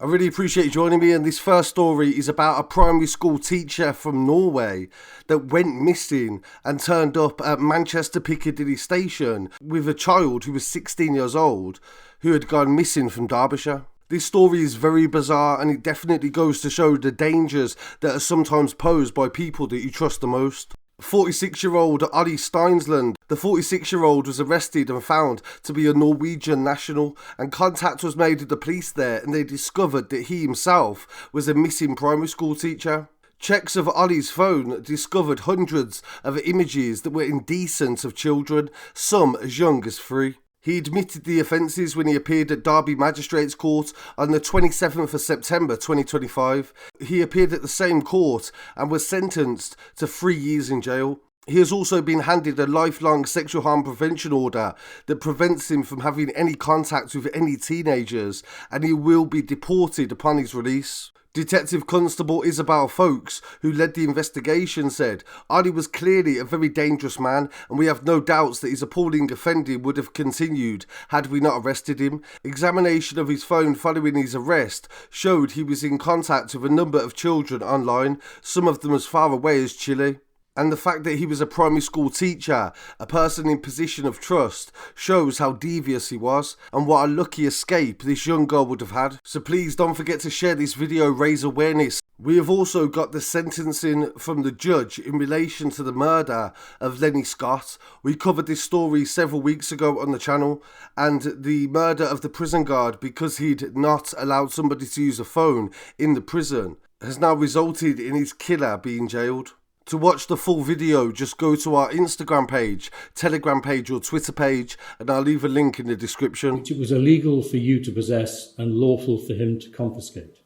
I really appreciate you joining me, and this first story is about a primary school teacher from Norway that went missing and turned up at Manchester Piccadilly station with a child who was 16 years old who had gone missing from Derbyshire. This story is very bizarre, and it definitely goes to show the dangers that are sometimes posed by people that you trust the most. 46-year-old Ole Steinsland. The 46-year-old was arrested and found to be a Norwegian national, and contact was made with the police there, and they discovered that he himself was a missing primary school teacher. Checks of Ole's phone discovered hundreds of images that were indecent of children, some as young as 3. He admitted the offences when he appeared at Derby Magistrates Court on the 27th of September 2025. He appeared at the same court and was sentenced to 3 years in jail. He has also been handed a lifelong sexual harm prevention order that prevents him from having any contact with any teenagers, and he will be deported upon his release. Detective Constable Isabel Folks, who led the investigation, said, "Ole was clearly a very dangerous man, and we have no doubts that his appalling offending would have continued had we not arrested him. Examination of his phone following his arrest showed he was in contact with a number of children online, some of them as far away as Chile. And the fact that he was a primary school teacher, a person in position of trust, shows how devious he was and what a lucky escape this young girl would have had. So please don't forget to share this video, raise awareness." We have also got the sentencing from the judge in relation to the murder of Lenny Scott. We covered this story several weeks ago on the channel, and the murder of the prison guard because he'd not allowed somebody to use a phone in the prison has now resulted in his killer being jailed. To watch the full video, just go to our Instagram page, Telegram page or Twitter page, and I'll leave a link in the description. Which it was illegal for you to possess and lawful for him to confiscate.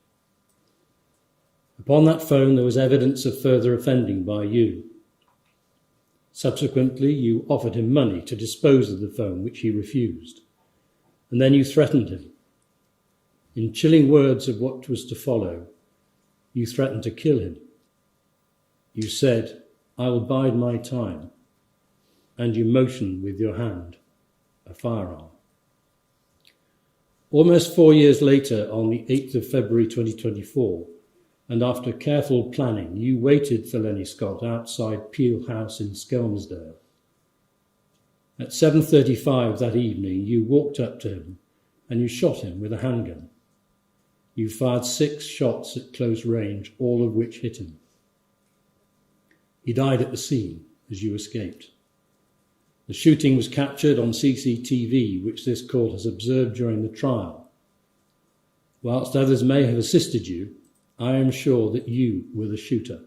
Upon that phone there was evidence of further offending by you. Subsequently, you offered him money to dispose of the phone, which he refused. And then you threatened him. In chilling words of what was to follow, you threatened to kill him. You said, "I will bide my time," and you motioned with your hand a firearm. Almost 4 years later, on the 8th of February 2024, and after careful planning, you waited for Lenny Scott outside Peel House in Skelmersdale. At 7:35 that evening, you walked up to him and you shot him with a handgun. You fired 6 shots at close range, all of which hit him. He died at the scene as you escaped. The shooting was captured on CCTV, which this court has observed during the trial. Whilst others may have assisted you, I am sure that you were the shooter.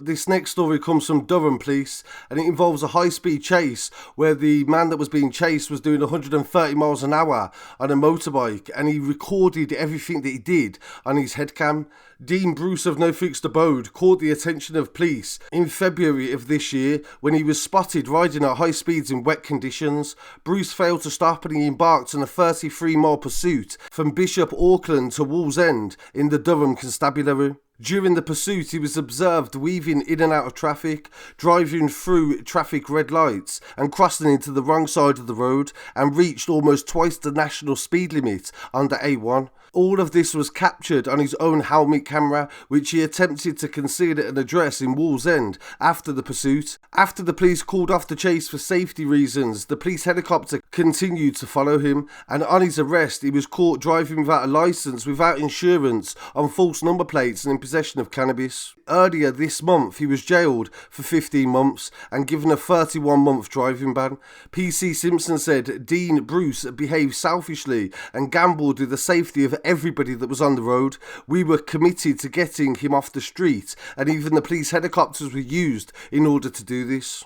This next story comes from Durham Police, and it involves a high-speed chase where the man that was being chased was doing 130 miles an hour on a motorbike, and he recorded everything that he did on his headcam. Dean Bruce of No Fixed Abode caught the attention of police in February of this year when he was spotted riding at high speeds in wet conditions. Bruce failed to stop and he embarked on a 33-mile pursuit from Bishop Auckland to Wallsend in the Durham Constabulary. During the pursuit, he was observed weaving in and out of traffic, driving through traffic red lights and crossing into the wrong side of the road, and reached almost twice the national speed limit on the A1. All of this was captured on his own helmet camera, which he attempted to conceal at an address in Wallsend after the pursuit. After the police called off the chase for safety reasons, the police helicopter continued to follow him, and on his arrest he was caught driving without a licence, without insurance, on false number plates and in possession of cannabis. Earlier this month he was jailed for 15 months and given a 31-month driving ban. PC Simpson said Dean Bruce behaved selfishly and gambled with the safety of everybody that was on the road. We were committed to getting him off the street, and even the police helicopters were used in order to do this.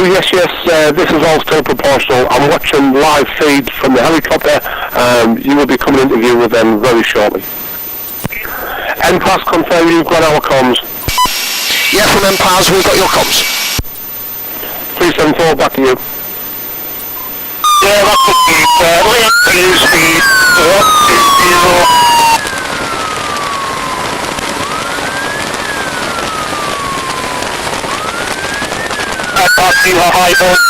yes, this is all still proportional. I'm watching live feed from the helicopter. You will be coming into view with them very shortly. NPAS confirm you've got our comms. Yeah, from NPAS, we've got your comms. 374, back to you. Yeah, that's the speed. Link to speed 120. You are high board.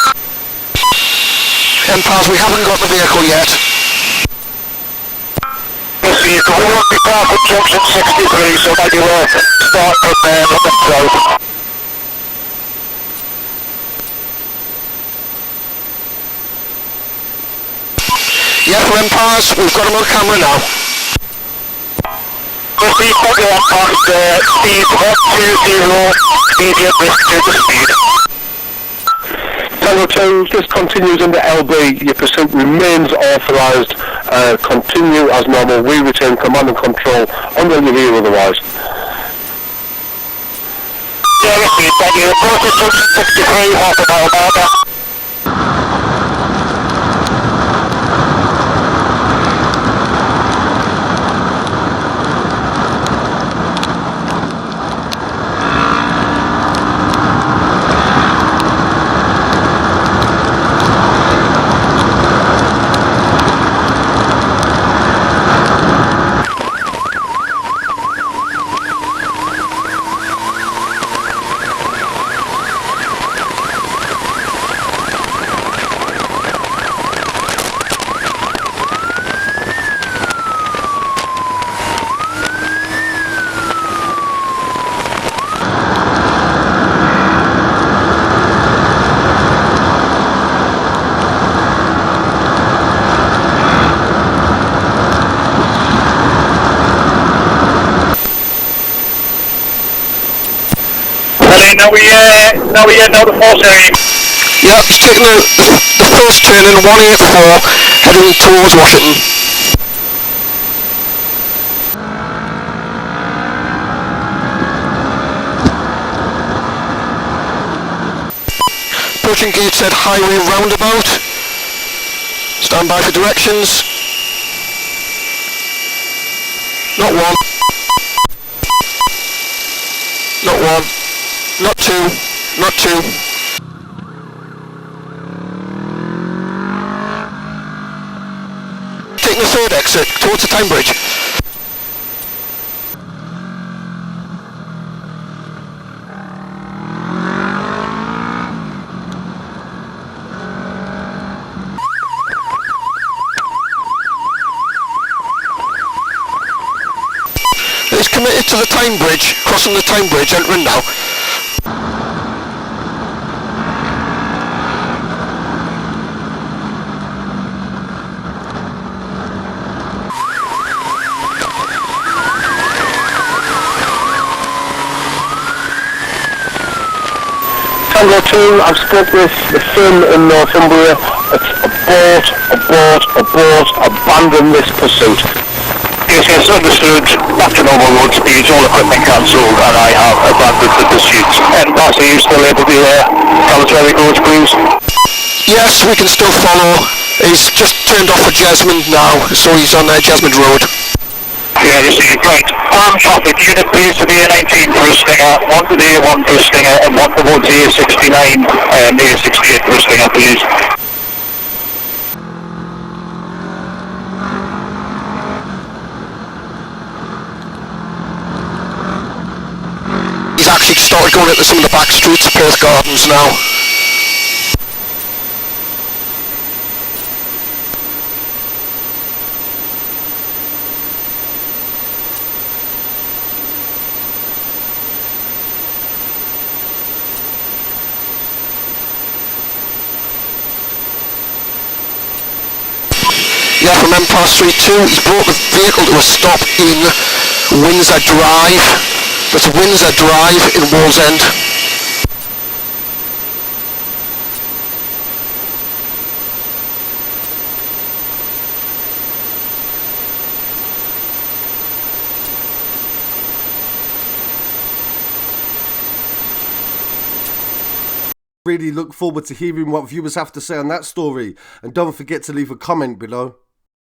NPAS, we haven't got the vehicle yet. The vehicle will be parked at junction 63, so maybe we'll start from there on the road. Yeah, for NPAS, we've got him on camera now. The speed body on park speed 120, medium restricted to speed. Tango 2, this continues under LB. Your pursuit remains authorised. Continue as normal. We retain command and control until you hear otherwise. Yeah, the speed body reported junction 63, half a mile marker. Now we head down the force area. Yeah, he's taking the first turn in 184, heading towards Washington. Approaching Gateshead Highway roundabout. Stand by for directions. Not one. Not one. Not two. Not two. Taking the third exit towards the Tyne Bridge. He's committed to the Tyne Bridge, crossing the Tyne Bridge, entering now. Tango 2, I've spoke with the firm in Northumbria. It's abort, abandon this pursuit. Yes, understood. Back to normal road speeds, all equipment cancelled, and I have abandoned the pursuit. And are you still able to tell us where we go, please? Yes, we can still follow. He's just turned off for Jesmond now, so he's on Jesmond Road. Yeah, you see, great. Traffic unit, please, to the A19 for a Stinger, one to the A1 for a Stinger, and one towards the A69 and the A68 for a Stinger, please. He's actually started going into some of the back streets of Perth Gardens now. Yeah, from MPAS 32, he's brought the vehicle to a stop in Windsor Drive. That's Windsor Drive in Wallsend. Really look forward to hearing what viewers have to say on that story, and don't forget to leave a comment below.